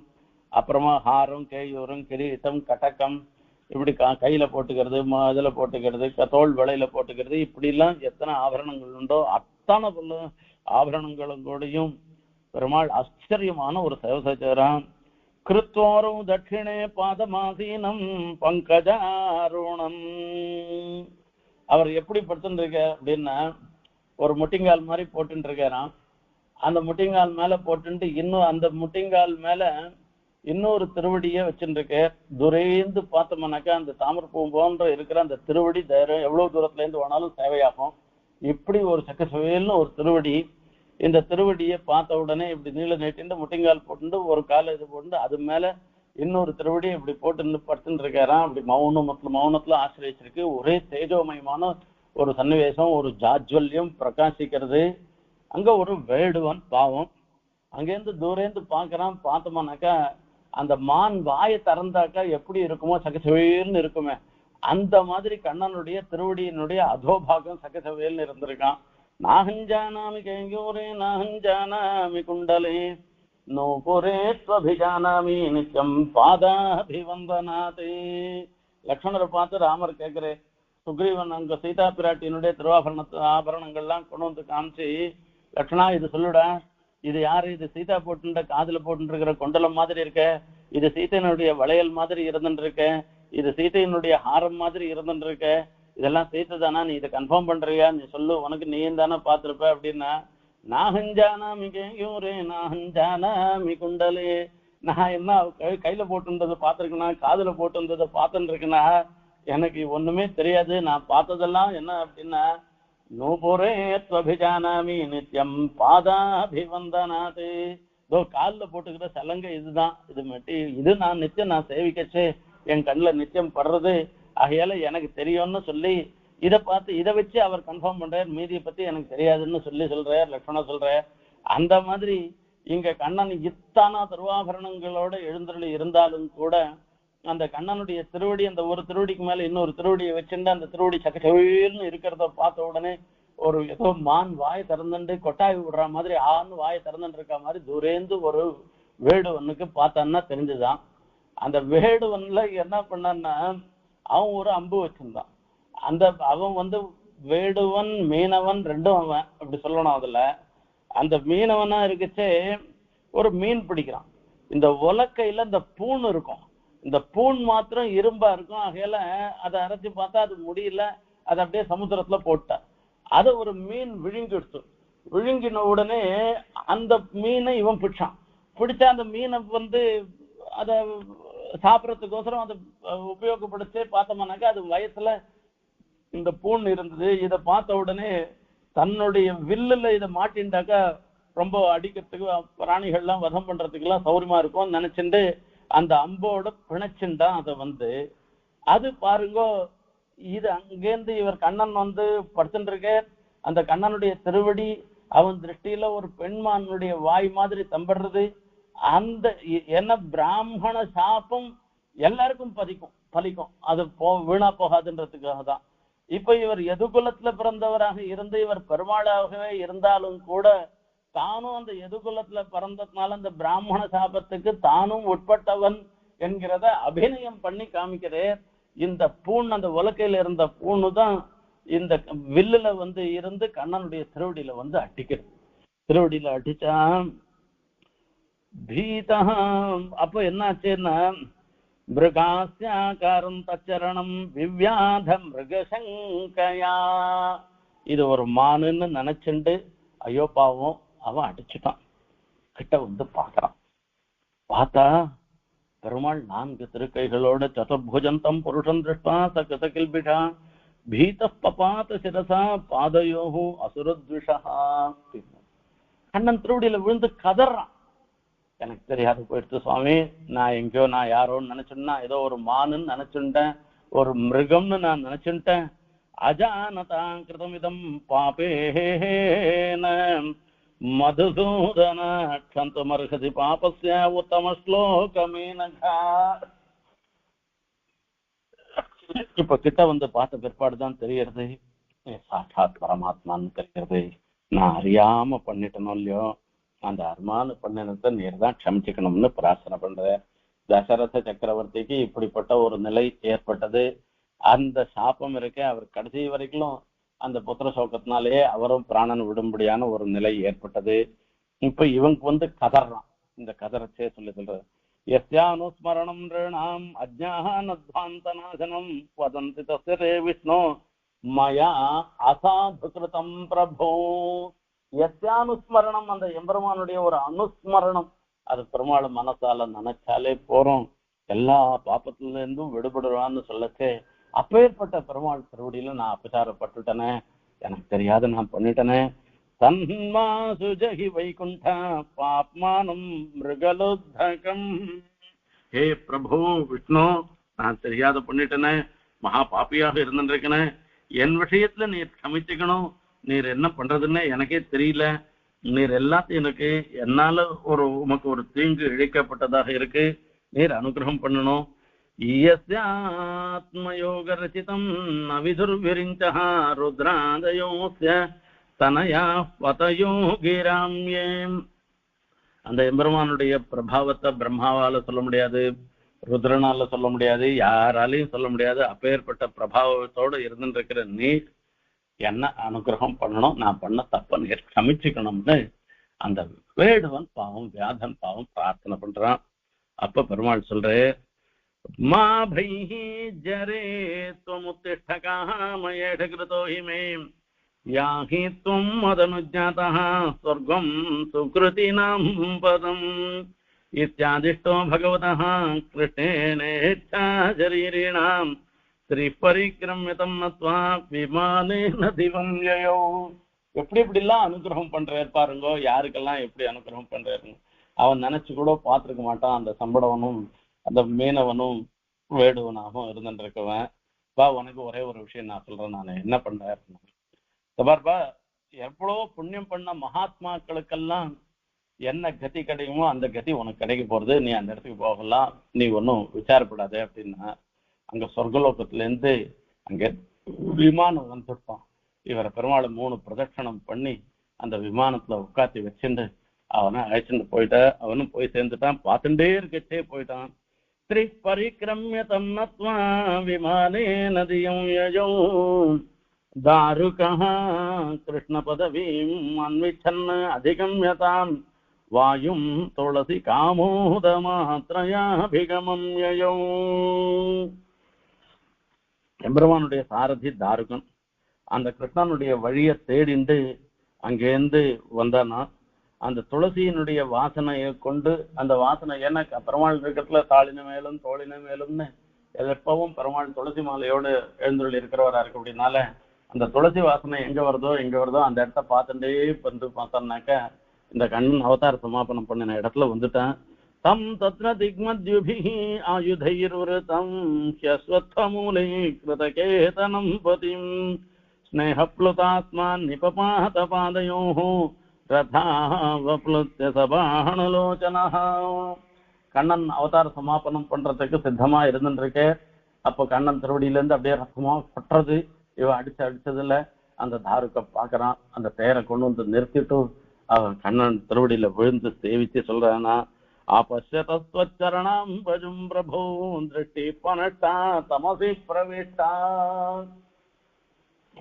அப்புறமா ஹாரம், கேயூரம், கிரீட்டம், கடக்கம், இப்படி கையில போட்டுக்கிறது, இதுல போட்டுக்கிறது, தோல் வளையில போட்டுக்கிறது, இப்படி எல்லாம் எத்தனை ஆபரணங்கள் உண்டோ அத்தனை ஆபரணங்களும் கூடயும் பெருமாள் ஆச்சரியமான ஒரு சேவசேராம். கிருத்வாரும் தட்சிணே பாதமாசீனம் பங்கஜாருணம். அவர் எப்படி படுத்துட்டு இருக்க அப்படின்னா, ஒரு முட்டிங்கால் மாதிரி போட்டு இருக்காராம். அந்த முட்டிங்கால் மேல போட்டு இன்னும் அந்த முட்டிங்கால் மேல இன்னொரு திருவடியை வச்சுருக்க. துரைந்து பார்த்தோம்னாக்கா அந்த தாமரப்பூ போன்ற இருக்கிற அந்த திருவடி எவ்வளவு தூரத்துல இருந்து வேணாலும் சேவையாகும். இப்படி ஒரு சக்கசவேல்னு ஒரு திருவடி. இந்த திருவடியை பார்த்த உடனே இப்படி நீள நீட்டிண்டு முட்டிங்கால் போட்டு ஒரு காலை இது போட்டு அது மேல இன்னொரு திருவடி இப்படி போட்டு படுத்துட்டு இருக்காராம். அப்படி மௌனத்துல ஆசிரியச்சிருக்கு. ஒரே தேஜோமயமான ஒரு சன்னிவேசம், ஒரு ஜாஜ்வல்யம் பிரகாசிக்கிறது. அங்க ஒரு வேடுவன் பாவம் அங்கேருந்து தூரேந்து பாக்குறான். பார்த்தோம்னாக்கா அந்த மான் வாயை திறந்தாக்கா எப்படி இருக்குமோ சகசவேல்னு இருக்குமே, அந்த மாதிரி கண்ணனுடைய திருவடியினுடைய அதோபாகம் சகசவேல்னு இருந்திருக்கான். நாகஞ்சானாமி கேங்கூரே நாகஞ்சானாமி குண்டலே நோபுரே ஸ்வபிஜானாமி நித்யம் பாதாபிவந்தனாதே. லக்ஷ்மணரை பார்த்து ராமர் கேட்கிறே, சுக்ரீவன் அங்க சீதா பிராட்டியினுடைய ஆபரணங்கள்லாம் கொண்டு வந்து காமிச்சு, லக்ஷ்மணா இது சொல்லுடா, இது யாரு? இது சீதா போட்டு காதுல போட்டு இருக்கிற கொண்டலம் மாதிரி இருக்க, இது சீதையினுடைய வளையல் மாதிரி இருந்துட்டு இருக்க, இது சீதையினுடைய ஹாரம் மாதிரி இருந்துட்டு இருக்க, இதெல்லாம் சீத்தை தானா? நீ இதை கன்ஃபார்ம் பண்றியா? நீ சொல்லு, உனக்கு நீயும் தானே பார்த்திருப்ப அப்படின்னா, நாகஞ்சானாமி கேங்கூரே நாகஞ்சானாமி குண்டலே, நான் என்ன கையில போட்டுன்றதை பார்த்திருக்கேனா, காதுல போட்டுன்றதை பார்த்துட்டு இருக்கேனா, எனக்கு ஒண்ணுமே தெரியாது. நான் பார்த்ததெல்லாம் என்ன அப்படின்னா, நூபுரே ஸ்வபிஜானாமி நித்யம் பாதாபிவந்தனாதே. காலில் போட்டுக்கிற சலங்கை இதுதான், இது நான் நித்தியம் நான் சேவிக்கச்சே என் கண்ணில் நித்தியம் படுறது, ஆகையால எனக்கு தெரியும்னு சொல்லி இதை பார்த்து இதை வச்சு அவர் கன்ஃபார்ம் பண்றார். மீதியை பத்தி எனக்கு தெரியாதுன்னு சொல்றார் லக்ஷ்மணா சொல்றார். அந்த மாதிரி இங்க கண்ணன் இத்தானா திருவாபரணங்களோட எழுந்தருளி இருந்தாலும் கூட அந்த கண்ணனுடைய திருவடி, அந்த ஒரு திருவடிக்கு மேல இன்னொரு திருவடியை வச்சுட்டு அந்த திருவடி சக்கச்சவேல்னு இருக்கிறத பார்த்த உடனே ஒரு ஏதோ மான் வாயை திறந்துட்டு கொட்டாய் விடுற மாதிரி ஆன்னு வாயை திறந்துட்டு இருக்க மாதிரி தூரேந்து ஒரு வேடுவனுக்கு பார்த்தான்னா தெரிஞ்சுதான். அந்த வேடுவன்ல என்ன பண்ணான்னா, அவன் ஒரு அம்பு வச்சிருந்தான். அவன் வேடுவன் மீனவன் 2ம் அவன் அப்படி சொல்லணும். அதுல அந்த மீனவனா இருக்குச்சே ஒரு மீன் பிடிக்கிறான். இந்த உலக்கையில இந்த பூண் இருக்கும், இந்த பூண் மாத்திரம் இரும்பா இருக்கும். ஆகையால அதை அரைச்சு பார்த்தா அது முடியல, அதை அப்படியே சமுத்திரத்துல போட்டான். அதை ஒரு மீன் விழுங்கிடுச்சு. விழுங்கின உடனே அந்த மீனை இவன் பிடிச்சா அந்த மீனை அதை சாப்பிடறதுக்கோசரம் அதை உபயோகப்படுத்தி பார்த்தோம்னாக்கா அது வயசுல இந்த பூண் இருந்தது. இதை பார்த்த உடனே தன்னுடைய வில்லுல இதை மாட்டின்டாக்கா ரொம்ப அடிக்கிறதுக்கு பிராணிகள்லாம் வதம் பண்றதுக்கு எல்லாம் சௌரியமா இருக்கும் நினைச்சுட்டு அந்த அம்போட பிணைச்சுண்டான். அதை அது பாருங்க, இது அங்கேருந்து இவர் கண்ணன் படுத்துட்டு இருக்க. அந்த கண்ணனுடைய திருவடி அவன் திருஷ்டியில ஒரு பெண்மானுடைய வாய் மாதிரி தம்படுறது. அந்த என்ன பிராமண சாபம் எல்லாருக்கும் பலிக்கும், அது வீணா போகாதுன்றதுக்காக தான். இப்ப இவர் எதுகுலத்துல பிறந்தவராக இருந்து இவர் பெருமாளாகவே இருந்தாலும் கூட தானும் அந்த எதுகுலத்துல பிறந்ததுனால அந்த பிராமண சாபத்துக்கு தானும் உட்பட்டவன் என்கிறத அபிநயம் பண்ணி காமிக்கிறேன். இந்த பூண் அந்த உலக்கையில இருந்த பூணு தான் இந்த வில்லுல இருந்து கண்ணனுடைய திருவடியில அடிக்கிறது. திருவடியில அடிச்சா பீதா. அப்ப என்ன ஆச்சுன்னா மிருகாசியாகாரம் தச்சரணம் விவ்யாத மிருகசங்கயா. இது ஒரு மானுன்னு நினைச்சுண்டு ஐயோ பாவம் அவன் அடிச்சுட்டான். கிட்ட பாக்குறான். பார்த்தா பெருமாள் 4 திருக்கைகளோட சதுர்புஜந்தம் புருஷன் திருஷ்டா சகிருத கில்பிஷா பீத பபாத சிரசா பாதையோஹு அசுரத்விஷா. கண்ணன் திருவடியில விழுந்து கதறான். எனக்கு தெரியாது போயிடுச்சு சுவாமி, நான் யாரோன்னு நினைச்சுன்னா ஏதோ ஒரு மானுன்னு நினைச்சுட்டேன், ஒரு மிருகம்னு நான் நினைச்சுட்டேன். அஜானதா கிருதமிதம் பாபேன மதுசூதன க்ஷந்தமர்ஹதி பாபஸ்ய உத்தம ஸ்லோகமேனகா. இப்ப கிட்ட பார்த்த பிற்பாடுதான் தெரியறது சாட்சாத் பரமாத்மான்னு தெரிகிறது. நான் அறியாம பண்ணிட்டனோ இல்லையோ, அந்த அருமான பண்ணினத்தை நீர் தான் க்ஷமிச்சுக்கணும்னு பிரார்த்தனை பண்ற. தசரத சக்கரவர்த்திக்கு இப்படிப்பட்ட ஒரு நிலை ஏற்பட்டது. அந்த சாபம் இருக்க அவர் கடைசி வரைக்கும் அந்த புத்திர சோகத்தினாலேயே அவரும் பிராணன் விடும்படியான ஒரு நிலை ஏற்பட்டது. இப்ப இவங்க கதறான். இந்த கதறச்சே சொல்லி சொல்றது யஸ்யானுஸ்மரணம் ரிணாம் அஜ்ஞானத்வாந்தநாசனம் வதந்தி தஸ்ய விஷ்ணு மயா அசாதுகிருதம் பிரபோ. யஸ்யானுஸ்மரணம், அந்த எம்பெருமானுடைய ஒரு அனுஸ்மரணம், அது பெருமாள் மனசால நினைச்சாலே போறோம், எல்லா பாப்பத்துல இருந்தும் விடுபடுவான்னு சொல்லச்சே அப்பேற்பட்ட பெருமாள் திருவடியில நான் அபச்சாரப்பட்டுட்டனே, எனக்கு தெரியாத நான் பண்ணிட்டனே. தன்மா சுஜகி வைகுண்டா பாப்மானம் மிருகலோத்தகம். ஹே பிரபு விஷ்ணு, நான் தெரியாத பண்ணிட்டனே, மகா பாப்பியாக இருந்துருக்கனே, என் விஷயத்துல நீர் க்ஷமிச்சுக்கணும். நீர் என்ன பண்றதுன்னு எனக்கே தெரியல. நீர் எல்லாத்தையும் எனக்கு என்னால உமக்கு ஒரு தீங்கு இழைக்கப்பட்டதாக இருக்கு, நீர் அனுகிரகம் பண்ணணும். யஸ்யாத்மயோக ரசிதம் நவிதுர்விரிஞ்சா ருத்ராதயோஸ்ய தனயா பதயோ கிராம்யே. அந்த எம்பெருமானுடைய பிரபாவத்தை பிரம்மாவால சொல்ல முடியாது, ருத்ரனால சொல்ல முடியாது, யாராலையும் சொல்ல முடியாது. அப்பேற்பட்ட பிரபாவத்தோடு இருந்துருக்கிற நீ என்ன அனுகிரகம் பண்ணணும், நான் பண்ண தப்ப நீர் க்ஷமிச்சுக்கணும்னு அந்த வேடுவன் பாவம் வியாதன் பாவம் பிரார்த்தனை பண்றான். அப்ப பெருமாள் சொல்றே, மா பைஹி ஜரே த்வமுத்திஷ்ட காமயேஷ கிருதோ ஹிமே யாஹி த்வம் மதனுஜ்ஞாதः ஸ்வர்கம் சுக்ருதினாம் பதம் இத்யாதிஷ்டோ பகவதः கிருஷ்ணேனேச்சா சரீரிணாம் ஸ்ரீபரிக்கிரமியம் நத்வா விமானேன திவம் யயோ. எப்படி எல்லாம் அனுகிரகம் பண்றாரு பாருங்கோ, யாருக்கெல்லாம் எப்படி அனுகிரகம் பண்றாருங்க. அவன் நினைச்சு கூட பார்த்திருக்க மாட்டான். அந்த சம்படவனும் அந்த மீனவனும் வேடுவனாகவும் இருந்துருக்கவன். பா உனக்கு ஒரே ஒரு விஷயம் நான் சொல்றேன், நான் என்ன பண்றேன் பாருப்பா, எவ்வளவு புண்ணியம் பண்ண மகாத்மாக்களுக்கெல்லாம் என்ன கதி கிடைக்குமோ அந்த கதி உனக்கு கிடைக்க போறது, நீ அந்த இடத்துக்கு போகலாம், நீ ஒன்னும் விசாரப்படாத அப்படின்னா. அங்க சொர்க்கலோகத்துல இருந்து அங்க விமானம் வந்துட்டான். இவரை பெருமாள் 3 பிரதட்சணம் பண்ணி அந்த விமானத்துல உட்காத்தி வச்சுட்டு அவனை அழைச்சிட்டு போயிட்ட. அவனும் போய் சேர்ந்துட்டான். பார்த்துட்டே இருக்கச்சே போயிட்டான். ஸ்ரீ பரிக்கிரமியம் நத்வா விமானே நதியம் யஜோ தாருகா கிருஷ்ண பதவீம் அன்விச்சன் அதிகம்யதாம் வாயும் துளசி காமோத மாத்ரயாபிகமம் யயோ. எம்பெருமானுடைய சாரதி தாருகன் அந்த கிருஷ்ணனுடைய வழியை தேடிண்டு அங்கேருந்து வந்தானா. அந்த துளசியினுடைய வாசனையை கொண்டு, அந்த வாசனை ஏன்னா பெருமாள் இருக்கிறதுல தாளின மேலும் தோளின மேலும்னு எப்பவும் பெருமாள் துளசி மாலையோடு எழுந்துள்ள இருக்கிறவரா இருக்கு. அப்படின்னால அந்த துளசி வாசனை எங்க வருதோ அந்த இடத்த பார்த்துட்டே பார்த்தோம்னாக்க இந்த கண்ணன் அவதார சமாபனம் பண்ணின இடத்துல வந்துட்டான். தம் தத்ர திக்மத்யுபிஹி ஆயுதைர்விருதம் ஹ்யஸ்வத்மூலை கிருதகேதனம் பதிம் ஸ்நேஹப்ளுதாத்மான் நிபபாத பாதயோஹ ரதாவப்ளுத்ய சபாணலோச்சனஹ. கண்ணன் அவதார சமாபனம் பண்றதுக்கு சித்தமா இருந்துருக்கு. அப்போ கண்ணன் திருவடியிலேருந்து அப்படியே ரத்தமா பட்டுறது. இவன் அடிச்சதுல அந்த தாருக்க பாக்குறான். அந்த தேரை கொண்டு வந்து நிறுத்திட்டு அவன் கண்ணன் திருவடியில விழுந்து சேவிச்சு சொல்றானா, ஆபஸ்யதஸ்வச்சரணாம்பஜம் பிரபோ திருஷ்டி பனட்டா தமசி பிரவிஷ்டா.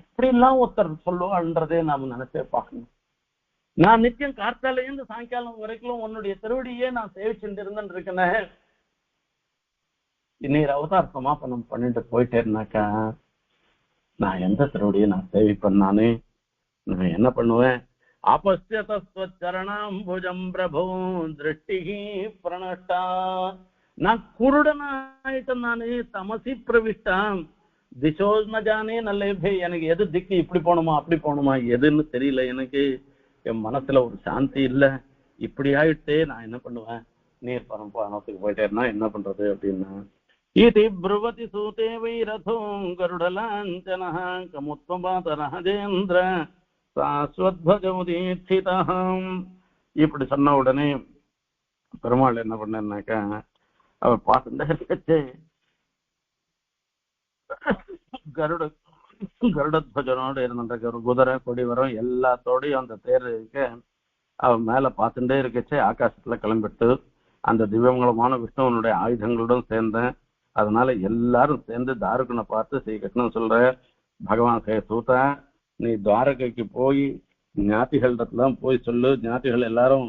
இப்படிலாம் ஒருத்தர் சொல்லுவான்றதே நாம நினைச்சே பார்க்கணும். நான் நித்தியம் கார்த்தால இருந்து சாயங்காலம் வரைக்கும் உன்னுடைய திருவடியே நான் சேவிச்சுட்டு இருந்தேன்னு இருக்கேன். இன்னைக்கு அவதார சமாபனம் பண்ணிட்டு போயிட்டேன்னாக்கா நான் எந்த திருவடியை நான் சேவிப்பேன்? நான் என்ன பண்ணுவேன்? ஆபஸ்யதஸ்வச்சரணாம்புஜம் பிரபோ திருஷ்டி பிரணஷ்டா. நான் குருடனாயிட்டேன். நானே தமசி பிரவிஷ்டான் திசோ நஜானே நல்லே. எனக்கு எது திக்கு, இப்படி போகணுமா அப்படி போகணுமா எதுன்னு தெரியல. எனக்கு என் மனசுல ஒரு சாந்தி இல்ல. இப்படி ஆயிட்டே நான் என்ன பண்ணுவேன்? நீர் பரம்பத்துக்கு போயிட்டேன்னா என்ன பண்றது அப்படின்னா, இது ப்ருவதி சூதே வைரதோ கருடலாஞ்சன கமுத்வபாத ராஜேந்திர சாஸ்வத்வஜமுதீட்சிதம். இப்படி சொன்ன உடனே பெருமாள் என்ன பண்ணாக்கா, அவர் பார்த்துட்டே கருடத்வஜனோடு இருந்த குதிரை கொடி வரும் எல்லாத்தோடையும் அந்த தேர் இருக்க அவன் மேல பார்த்துட்டே இருக்கச்சே ஆகாசத்துல கிளம்பிட்டு அந்த திவ்யமங்கலமான விஷ்ணுவனுடைய ஆயுதங்களுடன் சேர்ந்தேன். அதனால எல்லாரும் சேர்ந்து தாருகனை பார்த்து ஸ்ரீகிருஷ்ணன் சொல்ற, பகவான் சூதா, நீ துவாரகைக்கு போய் ஞாத்திகளிடத்துலாம் போய் சொல்லு. ஞாத்திகள் எல்லாரும்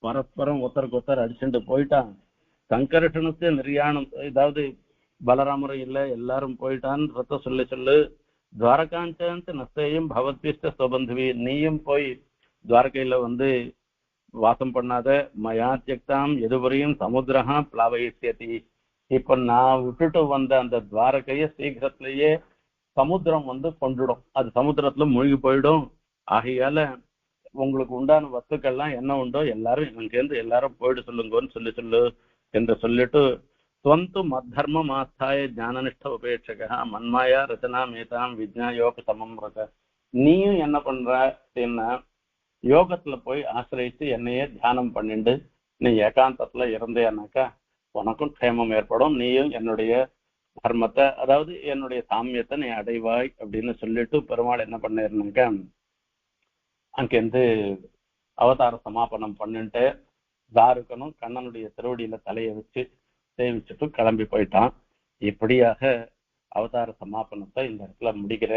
பரஸ்பரம் ஒருத்தருக்கு ஒருத்தர் அடிச்சுட்டு போயிட்டான். சங்கர்ஷனுக்கு நிர்யாணம், ஏதாவது பலராமரும் இல்லை, எல்லாரும் போயிட்டான்னு ரத்த சொல்லு. துவாரகாஞ்சன்ட்டு நஸ்தையும் பவத்பிஷ்ட சுபந்துவி, நீயும் போய் துவாரகையில வாசம் பண்ணாத. மயா தியக்தாம் எதுவரையும் சமுத்திரஹா பிளாவயிஷ்யதி. இப்ப நான் விட்டுட்டு வந்த அந்த துவாரகைய சீக்கிரத்திலேயே சமுத்திரம் கொண்டுடும். அது சமுத்திரத்துல மூழ்கி போயிடும். ஆகையால உங்களுக்கு உண்டான வஸ்துக்கள்லாம் என்ன உண்டோ எல்லாரும் இங்கிருந்து எல்லாரும் போயிட்டு சொல்லுங்கன்னு சொல்லு என்று சொல்லிட்டு, ஸ்வந்து மத்தர்ம மாஸ்தாய ஞானனிஷ்ட உபேட்சக மன்மாயா ரச்சனா மேதாம் விஜ்ஞா யோக சமம்ரக. நீயும் என்ன பண்ற அப்படின்னா, யோகத்துல போய் ஆசிரியிச்சு என்னையே தியானம் பண்ணிட்டு நீ ஏகாந்தத்துல இருந்தேனாக்கா உனக்கும் க்ஷேமம் ஏற்படும். நீயும் என்னுடைய தர்மத்தை, அதாவது என்னுடைய சாமியத்தை நீ அடைவாய் அப்படின்னு சொல்லிட்டு பெருமாள் என்ன பண்ணிருந்தாக்க, அங்கிருந்து அவதார சமாபனம் பண்ணிட்டு தாருக்கனும் கண்ணனுடைய திருவடியில தலையை வச்சு சேவிச்சுட்டு கிளம்பி போயிட்டான். இப்படியாக அவதார சமாபனத்தை இந்த இடத்துல முடிக்கிற.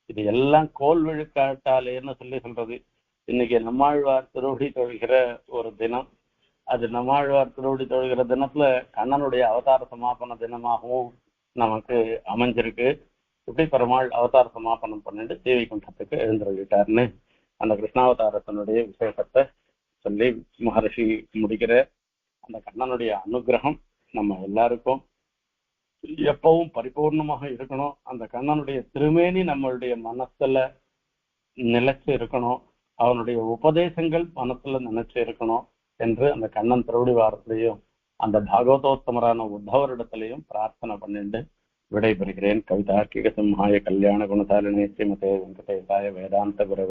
இது எல்லாம் கோல் விழுக்காட்டாலேன்னு சொல்றது. இன்னைக்கு நம்மாழ்வார் திருவடி தொழுகிற ஒரு தினம். அது நம்மாழ்வார் திருவடி தொழுகிற தினத்துல கண்ணனுடைய அவதார சமாபன தினமாகவும் நமக்கு அமைஞ்சிருக்கு. இப்படி பெருமாள் அவதார சமாபனம் பண்ணிட்டு தேவி குண்டத்துக்கு எழுந்துள்ளிட்டார்னு அந்த கிருஷ்ணாவதாரத்தினுடைய விசேஷத்தை சொல்லி மகர்ஷி முடிக்கிற. அந்த கண்ணனுடைய அனுகிரகம் நம்ம எல்லாருக்கும் எப்பவும் பரிபூர்ணமாக இருக்கணும். அந்த கண்ணனுடைய திருமேனி நம்மளுடைய மனசுல நிலைச்சு இருக்கணும். அவனுடைய உபதேசங்கள் மனசுல நினைச்சு இருக்கணும் என்று அந்த கண்ணன் திருவடி வாரத்திலையும் அந்த பாகவதோத்தமரான உத்தவரிடத்திலையும் பிரார்த்தனை பண்ணிட்டு விடைபெறுகிறேன். கவிதார்க்கிக சிம்ஹாய கல்யாண குணசாலினி ஸ்ரீமதே வெங்கடேசாய வேதாந்த குரவே